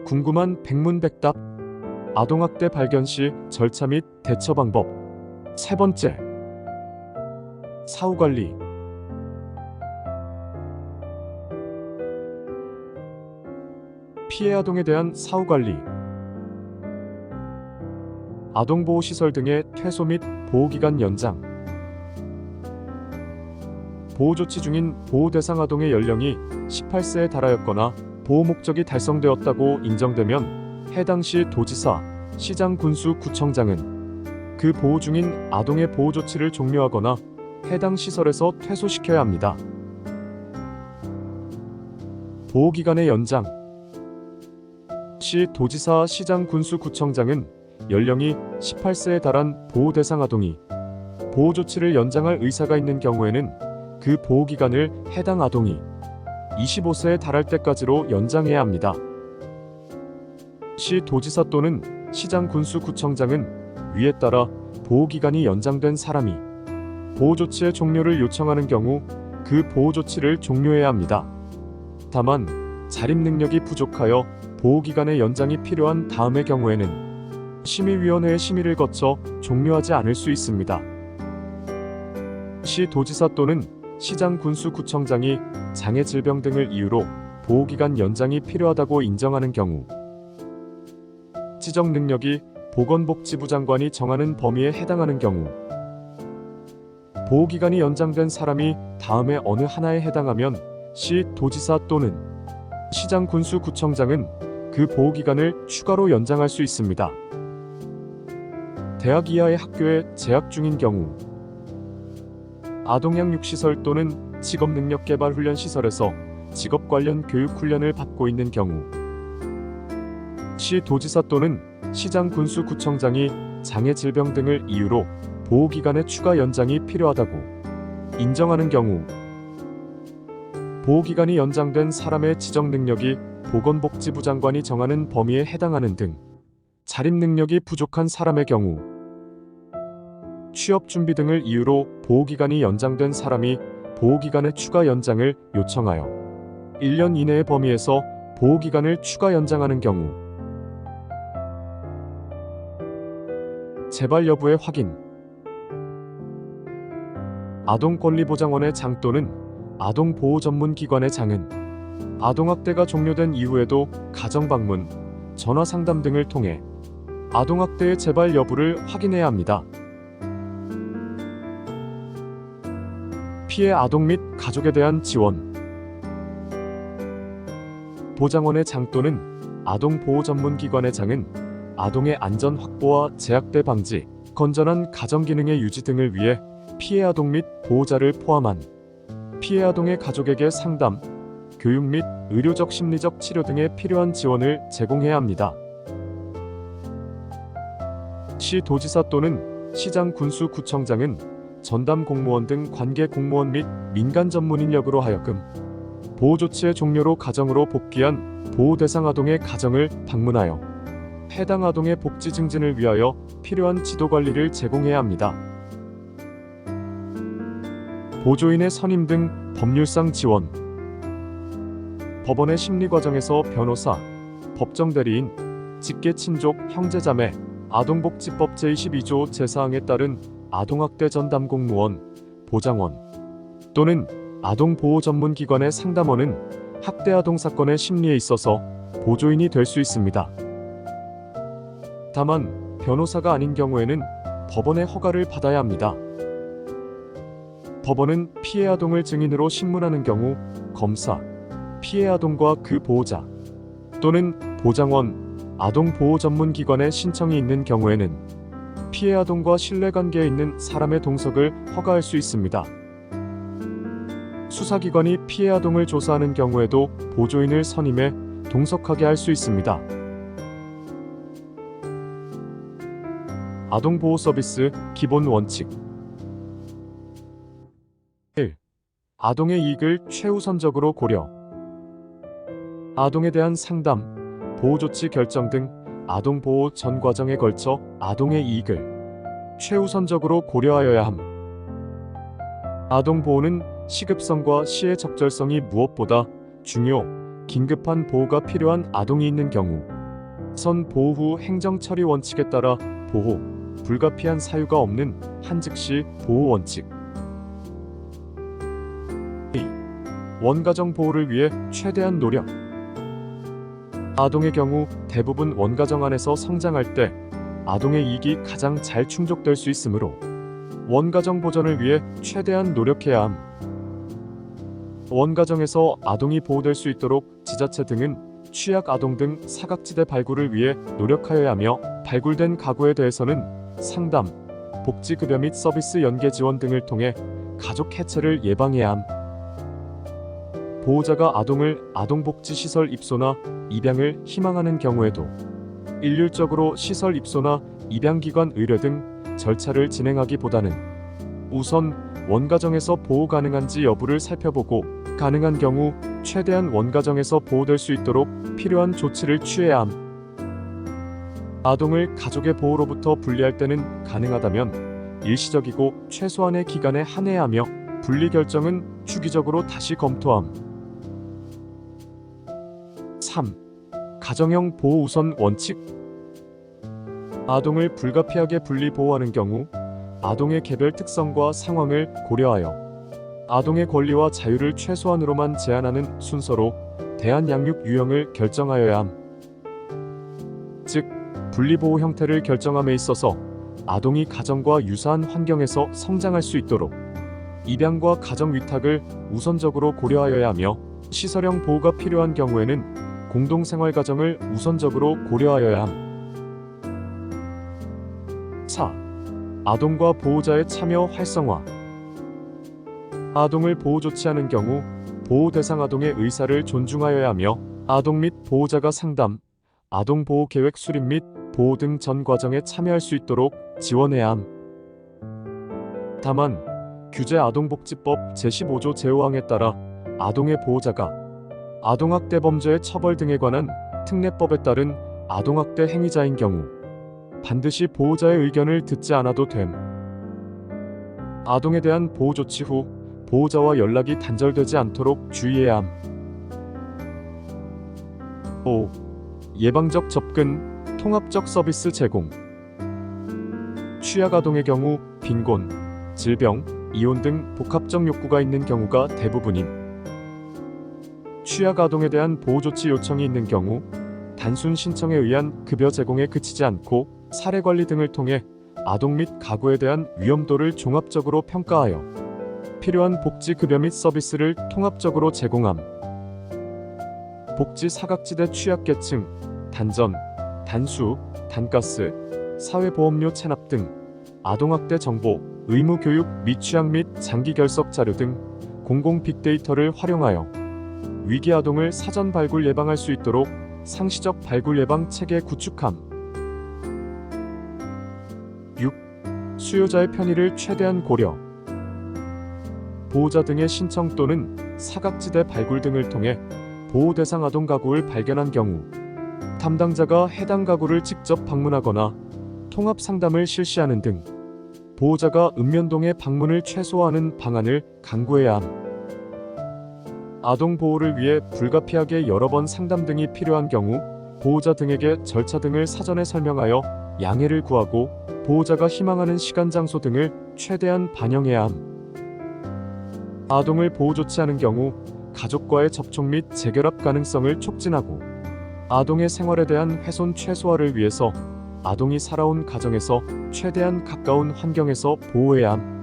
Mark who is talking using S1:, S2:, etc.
S1: 궁금한 백문백답 아동학대 발견 시 절차 및 대처 방법. 세 번째, 사후관리. 피해 아동에 대한 사후관리. 아동보호시설 등의 퇴소 및 보호기간 연장. 보호조치 중인 보호대상 아동의 연령이 18세에 달하였거나 보호 목적이 달성되었다고 인정되면 해당 시 도지사, 시장, 군수, 구청장은 그 보호 중인 아동의 보호 조치를 종료하거나 해당 시설에서 퇴소시켜야 합니다. 보호기간의 연장. 시 도지사, 시장, 군수, 구청장은 연령이 18세에 달한 보호 대상 아동이 보호 조치를 연장할 의사가 있는 경우에는 그 보호기간을 해당 아동이 25세에 달할 때까지로 연장해야 합니다. 시 도지사 또는 시장, 군수, 구청장은 위에 따라 보호기간이 연장된 사람이 보호조치의 종료를 요청하는 경우 그 보호조치를 종료해야 합니다. 다만 자립 능력이 부족하여 보호기간의 연장이 필요한 다음의 경우에는 심의위원회의 심의를 거쳐 종료하지 않을 수 있습니다. 시 도지사 또는 시장, 군수, 구청장이 장애, 질병 등을 이유로 보호기간 연장이 필요하다고 인정하는 경우 지적 능력이 보건복지부 장관이 정하는 범위에 해당하는 경우 보호기간이 연장된 사람이 다음에 어느 하나에 해당하면 시 도지사 또는 시장, 군수, 구청장은 그 보호기간을 추가로 연장할 수 있습니다. 대학 이하의 학교에 재학 중인 경우 아동양육시설 또는 직업능력개발훈련시설에서 직업 관련 교육훈련을 받고 있는 경우 시 도지사 또는 시장, 군수, 구청장이 장애, 질병 등을 이유로 보호기간의 추가 연장이 필요하다고 인정하는 경우 보호기간이 연장된 사람의 지적 능력이 보건복지부 장관이 정하는 범위에 해당하는 등 자립 능력이 부족한 사람의 경우 취업 준비 등을 이유로 보호기간이 연장된 사람이 보호기간의 추가 연장을 요청하여 1년 이내의 범위에서 보호기간을 추가 연장하는 경우 재발 여부의 확인. 아동권리보장원의 장 또는 아동보호전문기관의 장은 아동학대가 종료된 이후에도 가정방문, 전화상담 등을 통해 아동학대의 재발 여부를 확인해야 합니다. 피해 아동 및 가족에 대한 지원. 보장원의 장 또는 아동보호전문기관의 장은 아동의 안전 확보와 재학대 방지, 건전한 가정기능의 유지 등을 위해 피해 아동 및 보호자를 포함한 피해 아동의 가족에게 상담, 교육 및 의료적 심리적 치료 등의 필요한 지원을 제공해야 합니다. 시 도지사 또는 시장, 군수, 구청장은 전담 공무원 등 관계 공무원 및 민간 전문인 역으로 하여금 보호조치의 종료로 가정으로 복귀한 보호대상 아동의 가정을 방문하여 해당 아동의 복지 증진을 위하여 필요한 지도관리를 제공해야 합니다. 보조인의 선임 등 법률상 지원. 법원의 심리과정에서 변호사, 법정대리인, 직계친족, 형제자매, 아동복지법 제22조 제4항에 따른 아동학대 전담 공무원, 보장원 또는 아동보호전문기관의 상담원은 학대 아동 사건의 심리에 있어서 보조인이 될 수 있습니다. 다만 변호사가 아닌 경우에는 법원의 허가를 받아야 합니다. 법원은 피해 아동을 증인으로 신문하는 경우 검사, 피해 아동과 그 보호자 또는 보장원, 아동보호전문기관의 신청이 있는 경우에는 피해 아동과 신뢰관계에 있는 사람의 동석을 허가할 수 있습니다. 수사기관이 피해 아동을 조사하는 경우에도 보조인을 선임해 동석하게 할 수 있습니다. 아동보호서비스 기본 원칙. 1. 아동의 이익을 최우선적으로 고려. 아동에 대한 상담, 보호조치 결정 등 아동보호 전 과정에 걸쳐 아동의 이익을 최우선적으로 고려하여야 함. 아동보호는 시급성과 시의 적절성이 무엇보다 중요, 긴급한 보호가 필요한 아동이 있는 경우 선 보호 후 행정 처리 원칙에 따라 보호, 불가피한 사유가 없는 한 즉시 보호 원칙. 원가정 보호를 위해 최대한 노력. 아동의 경우 대부분 원가정 안에서 성장할 때 아동의 이익이 가장 잘 충족될 수 있으므로 원가정 보전을 위해 최대한 노력해야 함. 원가정에서 아동이 보호될 수 있도록 지자체 등은 취약 아동 등 사각지대 발굴을 위해 노력하여야 하며, 발굴된 가구에 대해서는 상담, 복지급여 및 서비스 연계 지원 등을 통해 가족 해체를 예방해야 함. 보호자가 아동을 아동복지시설 입소나 입양을 희망하는 경우에도 일률적으로 시설 입소나 입양기관 의뢰 등 절차를 진행하기보다는 우선 원가정에서 보호 가능한지 여부를 살펴보고, 가능한 경우 최대한 원가정에서 보호될 수 있도록 필요한 조치를 취해야 함. 아동을 가족의 보호로부터 분리할 때는 가능하다면 일시적이고 최소한의 기간에 한해야 하며, 분리 결정은 주기적으로 다시 검토함. 3. 가정형 보호 우선 원칙. 아동을 불가피하게 분리 보호하는 경우 아동의 개별 특성과 상황을 고려하여 아동의 권리와 자유를 최소한으로만 제한하는 순서로 대한양육 유형을 결정하여야 함. 즉, 분리보호 형태를 결정함에 있어서 아동이 가정과 유사한 환경에서 성장할 수 있도록 입양과 가정 위탁을 우선적으로 고려하여야 하며, 시설형 보호가 필요한 경우에는 공동생활가정을 우선적으로 고려하여야 함. 4. 아동과 보호자의 참여 활성화. 아동을 보호 조치하는 경우 보호 대상 아동의 의사를 존중하여야 하며, 아동 및 보호자가 상담, 아동 보호 계획 수립 및 보호 등 전 과정에 참여할 수 있도록 지원해야 함. 다만 규제 아동복지법 제15조 제5항에 따라 아동의 보호자가 아동학대 범죄의 처벌 등에 관한 특례법에 따른 아동학대 행위자인 경우 반드시 보호자의 의견을 듣지 않아도 됨. 아동에 대한 보호 조치 후 보호자와 연락이 단절되지 않도록 주의해야 함. 5. 예방적 접근, 통합적 서비스 제공. 취약 아동의 경우 빈곤, 질병, 이혼 등 복합적 욕구가 있는 경우가 대부분임. 취약 아동에 대한 보호 조치 요청이 있는 경우 단순 신청에 의한 급여 제공에 그치지 않고 사례 관리 등을 통해 아동 및 가구에 대한 위험도를 종합적으로 평가하여 필요한 복지 급여 및 서비스를 통합적으로 제공함. 복지 사각지대 취약계층, 단전, 단수, 단가스, 사회보험료 체납 등 아동학대 정보, 의무 교육 미취학 및 장기 결석 자료 등 공공 빅데이터를 활용하여 위기 아동을 사전 발굴 예방할 수 있도록 상시적 발굴 예방 체계 구축함. 6. 수요자의 편의를 최대한 고려. 보호자 등의 신청 또는 사각지대 발굴 등을 통해 보호 대상 아동 가구를 발견한 경우 담당자가 해당 가구를 직접 방문하거나 통합 상담을 실시하는 등 보호자가 읍면동의 방문을 최소화하는 방안을 강구해야 함. 아동 보호를 위해 불가피하게 여러 번 상담 등이 필요한 경우 보호자 등에게 절차 등을 사전에 설명하여 양해를 구하고 보호자가 희망하는 시간 장소 등을 최대한 반영해야 함. 아동을 보호 조치하는 경우 가족과의 접촉 및 재결합 가능성을 촉진하고 아동의 생활에 대한 훼손 최소화를 위해서 아동이 살아온 가정에서 최대한 가까운 환경에서 보호해야 함.